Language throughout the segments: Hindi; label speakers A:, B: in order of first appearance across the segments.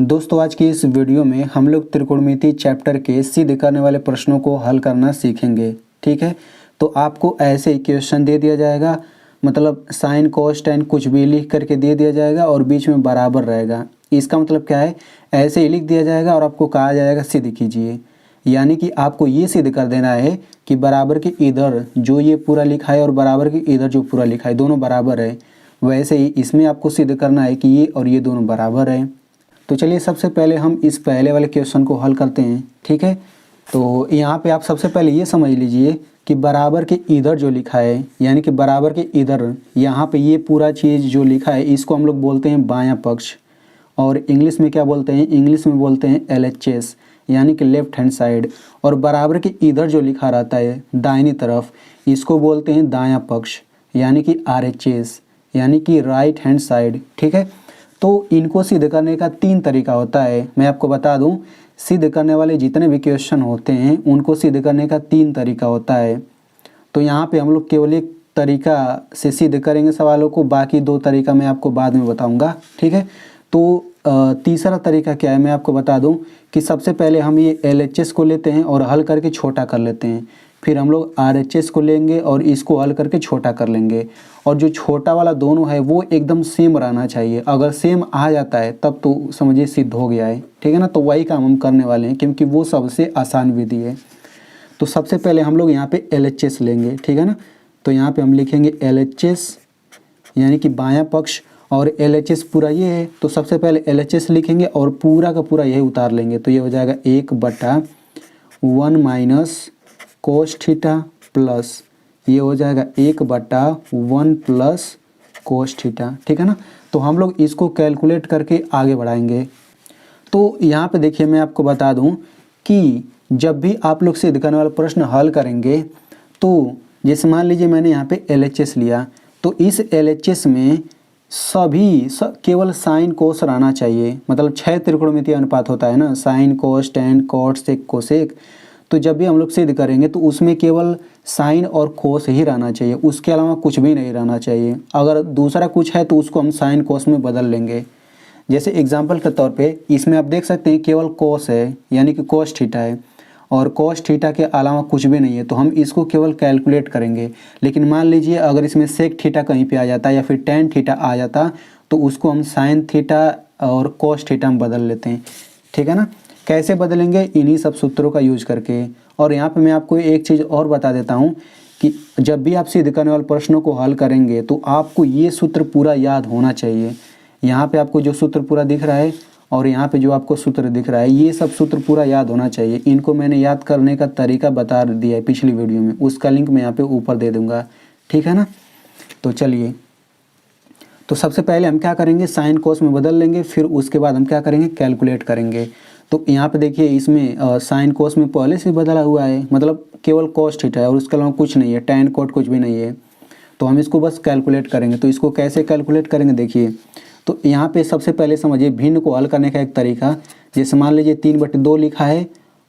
A: दोस्तों आज की इस वीडियो में हम लोग त्रिकोणमिति चैप्टर के सिद्ध करने वाले प्रश्नों को हल करना सीखेंगे। ठीक है, तो आपको ऐसे इक्वेशन दे दिया जाएगा, मतलब साइन कोस टेन कुछ भी लिख करके दे दिया जाएगा और बीच में बराबर रहेगा। इसका मतलब क्या है, ऐसे ही लिख दिया जाएगा और आपको कहा जाएगा सिद्ध कीजिए। यानी कि आपको ये सिद्ध कर देना है कि बराबर के इधर जो ये पूरा लिखा है और बराबर के इधर जो पूरा लिखा है दोनों बराबर है। वैसे ही इसमें आपको सिद्ध करना है कि ये और ये दोनों बराबर है। तो चलिए सबसे पहले हम इस पहले वाले क्वेश्चन को हल करते हैं। ठीक है, तो यहाँ पे आप सबसे पहले ये समझ लीजिए कि बराबर के इधर जो लिखा है, यानी कि बराबर के इधर यहाँ पे ये पूरा चीज़ जो लिखा है इसको हम लोग बोलते हैं बायां पक्ष, और इंग्लिश में क्या बोलते हैं, इंग्लिश में बोलते हैं LHS यानी कि लेफ्ट हैंड साइड। और बराबर के इधर जो लिखा रहता है दाहिनी तरफ, इसको बोलते हैं दायां पक्ष यानी कि RHS यानी कि राइट हैंड साइड। ठीक है, तो इनको सिद्ध करने का 3 तरीका होता है। मैं आपको बता दूं, सिद्ध करने वाले जितने भी क्वेश्चन होते हैं उनको सिद्ध करने का 3 तरीका होता है। तो यहाँ पे हम लोग केवल एक तरीका से सिद्ध करेंगे सवालों को, बाकी 2 तरीका मैं आपको बाद में बताऊंगा। ठीक है, तो तीसरा तरीका क्या है मैं आपको बता दूं कि सबसे पहले हम ये LHS को लेते हैं और हल करके छोटा कर लेते हैं, फिर हम लोग RHS को लेंगे और इसको हल करके छोटा कर लेंगे। और जो छोटा वाला दोनों है वो एकदम सेम रहना चाहिए, अगर सेम आ जाता है तब तो समझिए सिद्ध हो गया है। ठीक है ना, तो वही काम हम करने वाले हैं क्योंकि वो सबसे आसान विधि है। तो सबसे पहले हम लोग यहाँ पे LHS लेंगे। ठीक है ना, तो यहाँ पे हम लिखेंगे LHS यानी कि बायां पक्ष, और LHS पूरा ये है तो सबसे पहले LHS लिखेंगे और पूरा का पूरा यही उतार लेंगे। तो ये हो जाएगा 1/1 माइनस कोस थीटा प्लस ये हो जाएगा 1/1 प्लस कोस थीटा। ठीक है ना, तो हम लोग इसको कैलकुलेट करके आगे बढ़ाएंगे। तो यहाँ पे देखिए मैं आपको बता दूँ कि जब भी आप लोग सिद्ध करने वाला प्रश्न हल करेंगे तो जैसे मान लीजिए मैंने यहाँ पे LHS लिया, तो इस LHS में केवल साइन कोस रहना चाहिए। मतलब 6 त्रिकोणमितीय अनुपात होता है ना, sine cos tan cot sec cosec. तो जब भी हम लोग सिद्ध करेंगे तो उसमें केवल साइन और कोस ही रहना चाहिए, उसके अलावा कुछ भी नहीं रहना चाहिए। अगर दूसरा कुछ है तो उसको हम साइन कोस में बदल लेंगे। जैसे एग्जांपल के तौर पे इसमें आप देख सकते हैं केवल कोस है यानी कि कोस थीटा है और कोस थीटा के अलावा कुछ भी नहीं है, तो हम इसको केवल कैलकुलेट करेंगे। लेकिन मान लीजिए अगर इसमें सेक थीटा कहीं पे आ जाता या फिर टेन थीटा आ जाता तो उसको हम साइन थीटा और कोस थीटा में बदल लेते हैं। ठीक है ना, कैसे बदलेंगे, इन्हीं सब सूत्रों का यूज करके। और यहाँ पे मैं आपको एक चीज़ और बता देता हूँ कि जब भी आप सिद्ध करने वाले प्रश्नों को हल करेंगे तो आपको ये सूत्र पूरा याद होना चाहिए। यहाँ पे आपको जो सूत्र पूरा दिख रहा है और यहाँ पे जो आपको सूत्र दिख रहा है, ये सब सूत्र पूरा याद होना चाहिए। इनको मैंने याद करने का तरीका बता दिया है पिछली वीडियो में, उसका लिंक मैं यहाँ पे ऊपर दे दूँगा। ठीक है ना, तो चलिए, तो सबसे पहले हम क्या करेंगे, साइन कोस में बदल लेंगे, फिर उसके बाद हम क्या करेंगे, कैलकुलेट करेंगे। तो यहाँ पे देखिए इसमें साइन कोस में पहले से बदला हुआ है, मतलब केवल कोस थीटा है और उसके अलावा कुछ नहीं है, टेन कोट कुछ भी नहीं है। तो हम इसको बस कैलकुलेट करेंगे। तो इसको कैसे कैलकुलेट करेंगे देखिए, तो यहाँ पे सबसे पहले समझिए भिन्न को हल करने का एक तरीका। जैसे मान लीजिए 3/2 लिखा है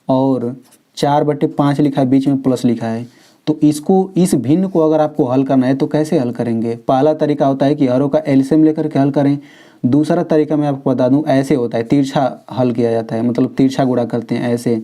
A: और 4/5 लिखा है, बीच में प्लस लिखा है। तो इसको, इस भिन्न को अगर आपको हल करना है तो कैसे हल करेंगे, पहला तरीका होता है कि हरों का एलसीएम लेकर के हल करें। दूसरा तरीका मैं आपको बता दूं, ऐसे होता है, तिरछा हल किया जाता है, मतलब तिरछा गुणा करते हैं ऐसे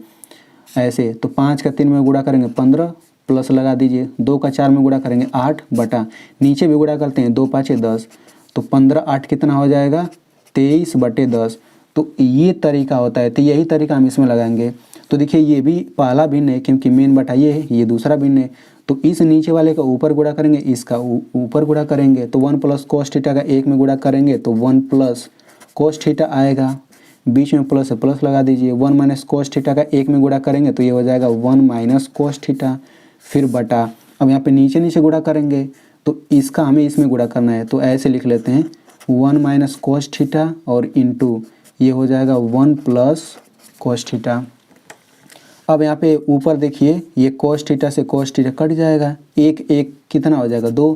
A: ऐसे। तो 5 का 3 में गुणा करेंगे 15 प्लस लगा दीजिए, 2 का 4 में गुणा करेंगे 8 बटा, नीचे भी गुणा करते हैं 2 5 10, तो 15 8 कितना हो जाएगा 23/10। तो ये तरीका होता है, तो यही तरीका हम इसमें लगाएंगे। तो देखिए ये भी पहला भिन्न है क्योंकि मेन बटा ये है, ये दूसरा भिन्न है। तो इस नीचे वाले का ऊपर गुणा करेंगे, इसका ऊपर गुणा करेंगे, तो 1 प्लस कोस थीटा का 1 में गुणा करेंगे तो 1 प्लस कोस थीटा आएगा, बीच में प्लस है प्लस लगा दीजिए। 1 माइनस कोस थीटा का 1 में गुणा करेंगे तो ये हो जाएगा 1 माइनस कोस थीटा, फिर बटा। अब यहाँ पे नीचे नीचे गुणा करेंगे तो इसका हमें इसमें गुणा करना है, तो ऐसे लिख लेते हैं 1 माइनस कोस थीटा और इंटू ये हो जाएगा 1 प्लस कोस थीटा। अब यहाँ पे ऊपर देखिए ये कोस थीटा से कोस थीटा कट जाएगा, एक एक कितना हो जाएगा 2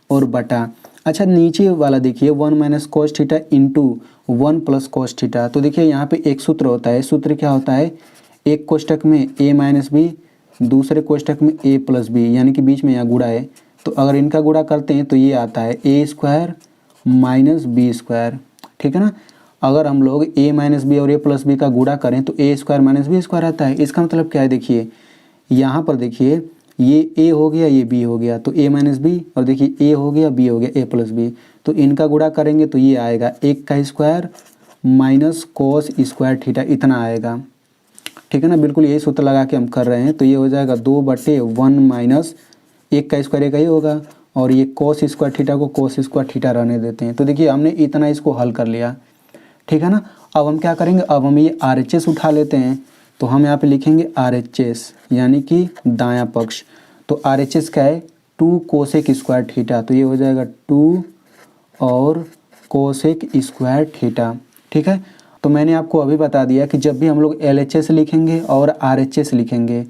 A: और बटा। अच्छा नीचे वाला देखिए 1 minus cos theta into 1 plus cos theta. तो देखिए यहाँ पे एक सूत्र होता है, सूत्र क्या होता है, एक कोष्टक में a माइनस बी, दूसरे कोष्टक में a प्लस बी, यानी कि बीच में यहाँ गुणा है। तो अगर इनका गुणा करते हैं तो ये आता है a² माइनस बी²। ठीक है ना, अगर हम लोग a माइनस बी और a प्लस बी का गुणा करें तो a square minus B square आता है। इसका मतलब क्या है, देखिए यहाँ पर देखिए ये a हो गया, ये b हो गया, तो a माइनस बी, और देखिए a हो गया, b हो गया, a प्लस बी, तो इनका गुणा करेंगे तो ये आएगा 1 का square minus cos square theta, इतना आएगा। ठीक है ना, बिल्कुल यही सूत्र लगा के हम कर रहे हैं। तो ये हो जाएगा 2/1 माइनस 1 का स्क्वायर एक ही होगा, और ये कोस स्क्वायर थीटा को कोस स्क्वायर थीटा रहने देते हैं। तो देखिए हमने इतना इसको हल कर लिया। ठीक है ना, अब हम क्या करेंगे, अब हम ये RHS उठा लेते हैं। तो हम यहाँ पे लिखेंगे RHS यानी कि दायां पक्ष। तो RHS क्या है, 2 कोसेक स्क्वायर थीटा, तो ये हो जाएगा 2 और कोसेक स्क्वायर थीटा। ठीक है, तो मैंने आपको अभी बता दिया कि जब भी हम लोग LHS लिखेंगे और RHS लिखेंगे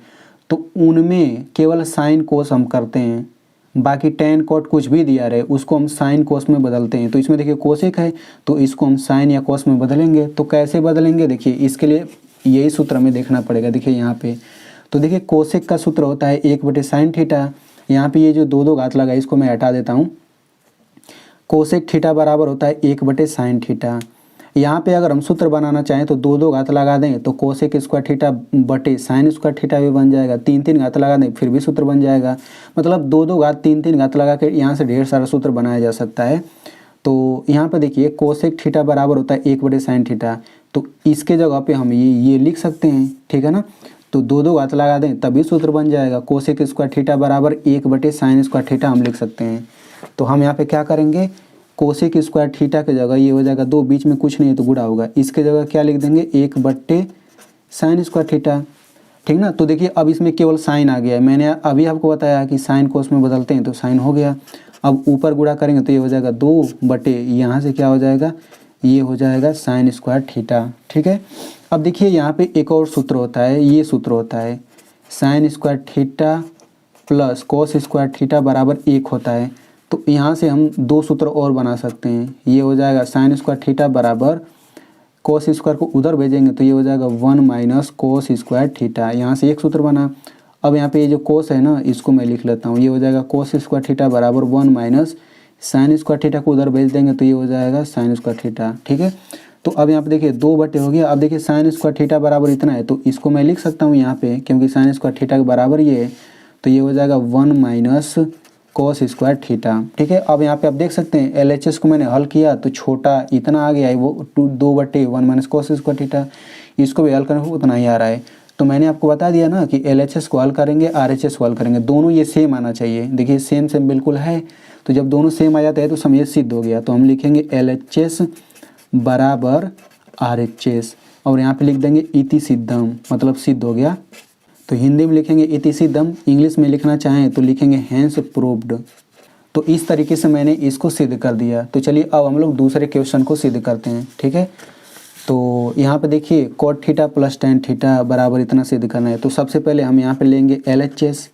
A: तो उनमें केवल साइन कोस हम करते हैं, बाकी टेन कोट कुछ भी दिया रहे उसको हम साइन कोस में बदलते हैं। तो इसमें देखिए कोसेक है तो इसको हम साइन या कोस में बदलेंगे। तो कैसे बदलेंगे, देखिए इसके लिए यही सूत्र हमें देखना पड़ेगा। देखिए यहाँ पे तो देखिए कोसेक का सूत्र होता है 1/साइन थीटा। यहाँ पे ये जो दो घात लगा इसको मैं हटा देता हूँ। कोसेक थीटा बराबर होता है 1/साइन थीटा। यहाँ पे अगर हम सूत्र बनाना चाहें तो दो घात लगा दें तो कोसेक स्क्वायर थीटा बटे साइन स्क्वायर थीटा भी बन जाएगा। 3 घात लगा दें फिर भी सूत्र बन जाएगा। मतलब दो घात 3 घात लगा के यहाँ से ढेर सारा सूत्र बनाया जा सकता है। तो यहाँ पे देखिए कोसेक थीटा बराबर होता है 1/साइन थीटा, तो इसके जगह पे हम ये लिख सकते हैं। ठीक है ना, तो दो घात लगा दें तभी सूत्र बन जाएगा। कोसेक स्क्वायर थीटा बराबर 1/साइन स्क्वायर थीटा हम लिख सकते हैं। तो हम यहाँ पे क्या करेंगे, कोसेक स्क्वायर थीटा के जगह ये हो जाएगा 2, बीच में कुछ नहीं है तो गुणा होगा, इसके जगह क्या लिख देंगे 1/साइन स्क्वायर थीटा। ठीक ना, तो देखिए अब इसमें केवल साइन आ गया है। मैंने अभी आपको बताया कि साइन कोस में बदलते हैं तो साइन हो गया। अब ऊपर गुणा करेंगे तो ये हो जाएगा 2 यहाँ से क्या हो जाएगा, ये हो जाएगा साइन स्क्वायर थीटा। ठीक है, अब देखिए यहाँ पे एक और सूत्र होता है, ये सूत्र होता है sine square theta plus cos square theta बराबर 1 होता है। तो यहाँ से हम 2 सूत्र और बना सकते हैं। ये हो जाएगा साइन स्क्वायर थीटा बराबर कोस स्क्वायर को उधर भेजेंगे तो ये हो जाएगा 1 माइनस कोस स्क्वायर थीटा। यहाँ से एक सूत्र बना। अब यहाँ पे ये जो कोस है ना इसको मैं लिख लेता हूँ। ये हो जाएगा कोस स्क्वायर थीटा बराबर 1 माइनस साइन स्क्वायर थीटा को उधर भेज देंगे तो ये हो जाएगा साइन स्क्वायर थीटा। ठीक है, तो अब यहाँ पे देखिए 2 हो गया। अब देखिए साइन स्क्वायर थीटा बराबर इतना है तो इसको मैं लिख सकता हूँ यहाँ पे, क्योंकि साइन स्क्वायर थीटा के बराबर ये है। तो ये हो जाएगा 1 माइनस कोस स्क्वायर थीटा। ठीक है, अब यहाँ पे आप देख सकते हैं LHS को मैंने हल किया तो छोटा इतना आ गया है, वो 2/1 माइनस कोस स्क्वायर थीटा। इसको भी हल करने को उतना ही आ रहा है। तो मैंने आपको बता दिया ना कि LHS को हल करेंगे, RHS को हल करेंगे, दोनों ये सेम आना चाहिए। देखिए सेम सेम बिल्कुल है, तो जब दोनों सेम आ जाते हैं तो समय सिद्ध हो गया। तो हम लिखेंगे LHS बराबर RHS और यहाँ पे लिख देंगे इति सिद्धम, मतलब सिद्ध हो गया। तो हिंदी में लिखेंगे इति सिद्धम, इंग्लिश में लिखना चाहें तो लिखेंगे हैंस प्रूव्ड। तो इस तरीके से मैंने इसको सिद्ध कर दिया। तो चलिए अब हम लोग दूसरे क्वेश्चन को सिद्ध करते हैं। ठीक है, तो यहाँ पे देखिए cot theta plus tan theta बराबर इतना सिद्ध करना है। तो सबसे पहले हम यहाँ पे लेंगे LHS।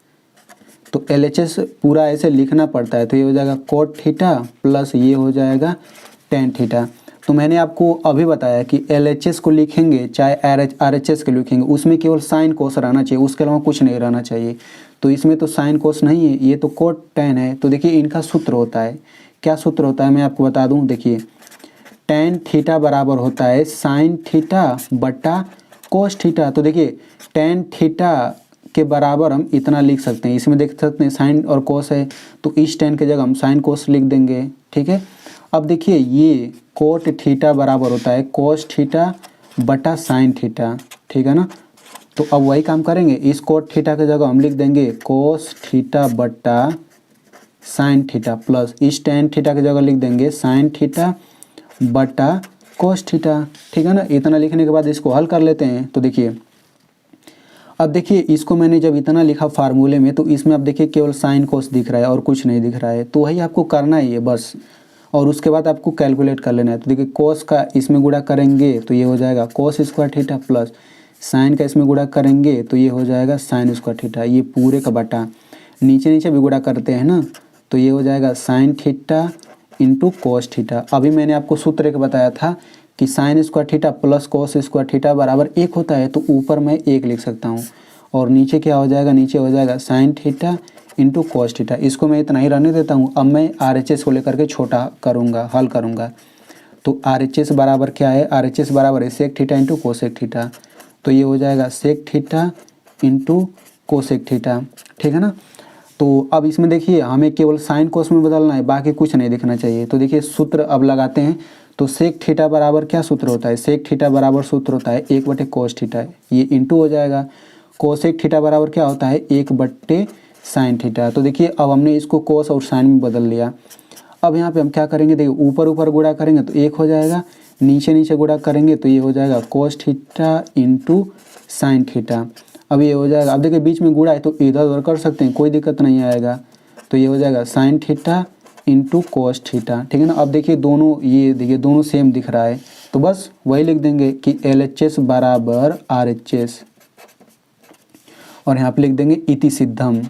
A: तो LHS पूरा ऐसे लिखना पड़ता है। तो ये हो जाएगा कॉट थीटा प्लस ये हो जाएगा टेन थीटा। तो मैंने आपको अभी बताया कि LHS को लिखेंगे चाहे RHS को लिखेंगे उसमें केवल साइन कोस रहना चाहिए, उसके अलावा कुछ नहीं रहना चाहिए। तो इसमें तो साइन कोस नहीं है, ये तो कोट टेन है। तो देखिए इनका सूत्र होता है, क्या सूत्र होता है मैं आपको बता दूं। देखिए टेन थीटा बराबर होता है साइन थीटा बटा कोस थीटा। तो देखिए टेन थीटा के बराबर हम इतना लिख सकते हैं। इसमें देख सकते हैं साइन और कोस है तो इस टेन के जगह हम साइन कोस लिख देंगे। ठीक है, अब देखिए ये कोट थीटा बराबर होता है कोस थीटा बटा साइन थीटा। ठीक है ना, तो अब वही काम करेंगे। इस कोट थीटा के जगह हम लिख देंगे कोस थीटा बटा साइन थीटा प्लस इस टेन थीटा की जगह लिख देंगे साइन थीटा बटा कोस थीटा। ठीक है ना, इतना लिखने के बाद इसको हल कर लेते हैं। तो देखिए अब देखिए इसको मैंने जब इतना लिखा फार्मूले में तो इसमें अब देखिए केवल साइन कोस दिख रहा है और कुछ नहीं दिख रहा है। तो वही आपको करना ही है बस, और उसके बाद आपको कैलकुलेट कर लेना है। तो देखिए कोस का इसमें गुणा करेंगे तो ये हो जाएगा cos square theta plus sign का इसमें गुणा करेंगे तो ये हो जाएगा साइन स्क्वायर थीटा। ये पूरे का बटा नीचे नीचे भी गुणा करते हैं ना, तो ये हो जाएगा sine theta into cos theta. अभी मैंने आपको सूत्र एक बताया था कि sine square theta plus cos square theta बराबर 1 होता है। तो ऊपर मैं 1 लिख सकता हूँ और नीचे क्या हो जाएगा, नीचे हो जाएगा sine theta into cos theta. इसको मैं इतना ही रहने देता हूँ। अब मैं RHS को लेकर के छोटा करूँगा, हल करूँगा। तो RHS बराबर क्या है, RHS बराबर है sec theta into cosec theta. तो ये हो जाएगा sec theta into cosec theta, ठीक है ना। तो अब इसमें देखिए हमें केवल साइन कोस में बदलना है, बाकी कुछ नहीं दिखना चाहिए। तो देखिए सूत्र अब लगाते हैं। तो सेक थीटा बराबर क्या सूत्र होता है, सेक थीटा बराबर सूत्र होता है 1/कोस थीटा, ये इंटू हो जाएगा। कोसेक थीटा बराबर क्या होता है 1/साइन थीटा। तो देखिए अब हमने इसको कोस और साइन में बदल लिया। अब यहाँ पे हम क्या करेंगे, देखिए ऊपर ऊपर गुणा करेंगे तो 1 हो जाएगा, नीचे नीचे गुणा करेंगे तो ये हो जाएगा cos theta into sine theta. अब ये हो जाएगा, अब देखिए बीच में गुणा है तो इधर उधर कर सकते हैं, कोई दिक्कत नहीं आएगा। तो ये हो जाएगा sine theta into cos theta, ठीक है ना। अब देखिए दोनों, ये देखिए दोनों सेम दिख रहा है, तो बस वही लिख देंगे कि LHS बराबर RHS, और यहाँ पे लिख देंगे इति सिद्धम।